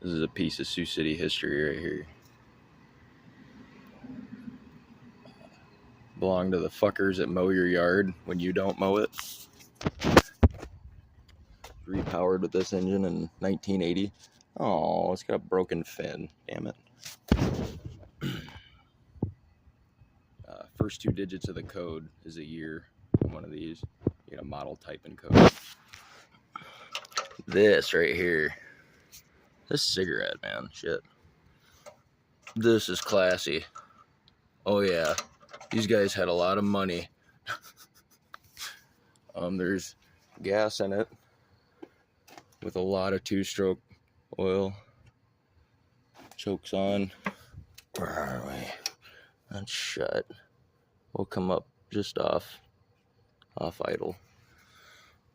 This is a piece of Sioux City history right here. Belong to the fuckers that mow your yard when you don't mow it. Repowered with this engine in 1980. Oh, it's got a broken fin. Damn it. First two digits of the code is a year on one of these. You get a model type and code. This right here. This cigarette, man. Shit. This is classy. Oh yeah. These guys had a lot of money. There's gas in it with a lot of two-stroke oil. Chokes on. Where are we? That's shut. We'll come up just off idle.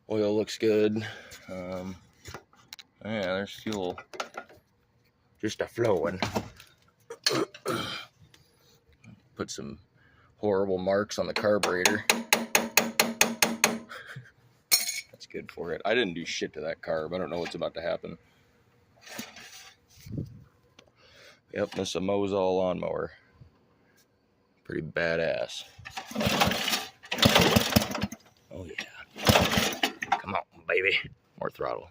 Oil looks good. Yeah, there's fuel. Just a flowing. Put some horrible marks on the carburetor. That's good for it. I didn't do shit to that carb. I don't know what's about to happen. Yep, this is a MOZ-ALL Lawnmower. Pretty badass. Oh yeah. Come on, baby. More throttle.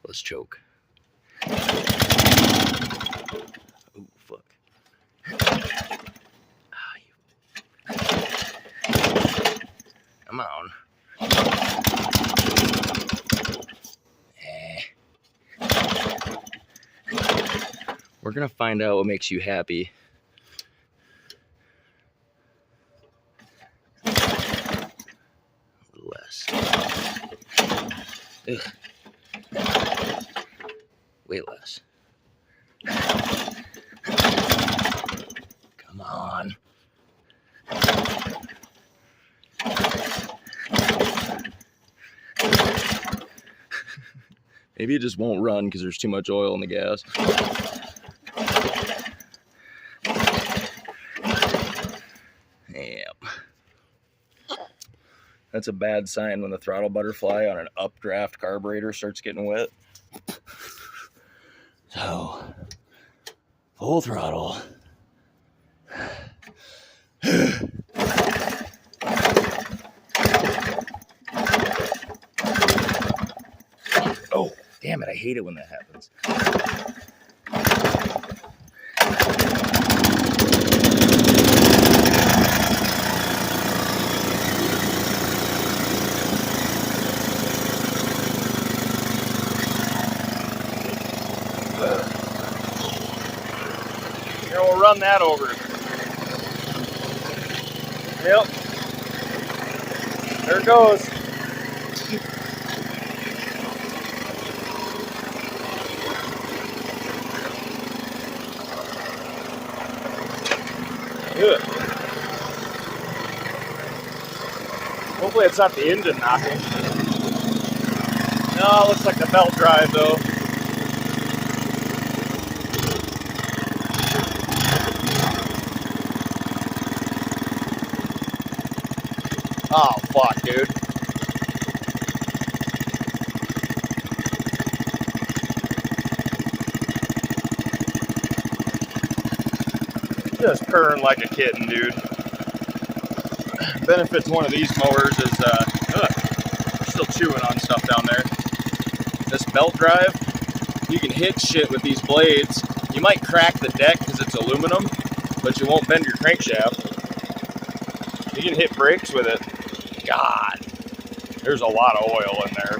Let's choke. Oh, fuck. Come on. We're gonna find out what makes you happy. Less. Ugh. Way less. Come on. Maybe it just won't run because there's too much oil in the gas. Yep. That's a bad sign when the throttle butterfly on an updraft carburetor starts getting wet. So, full throttle. Oh, damn it, I hate it when that happens. Here, we'll run that over. Yep. There it goes. Good. Hopefully it's not the engine knocking. No, it looks like the belt drive though. Oh, fuck, dude. Just purring like a kitten, dude. Benefits one of these mowers is, we're still chewing on stuff down there. This belt drive, you can hit shit with these blades. You might crack the deck because it's aluminum, but you won't bend your crankshaft. You can hit brakes with it. God, there's a lot of oil in there.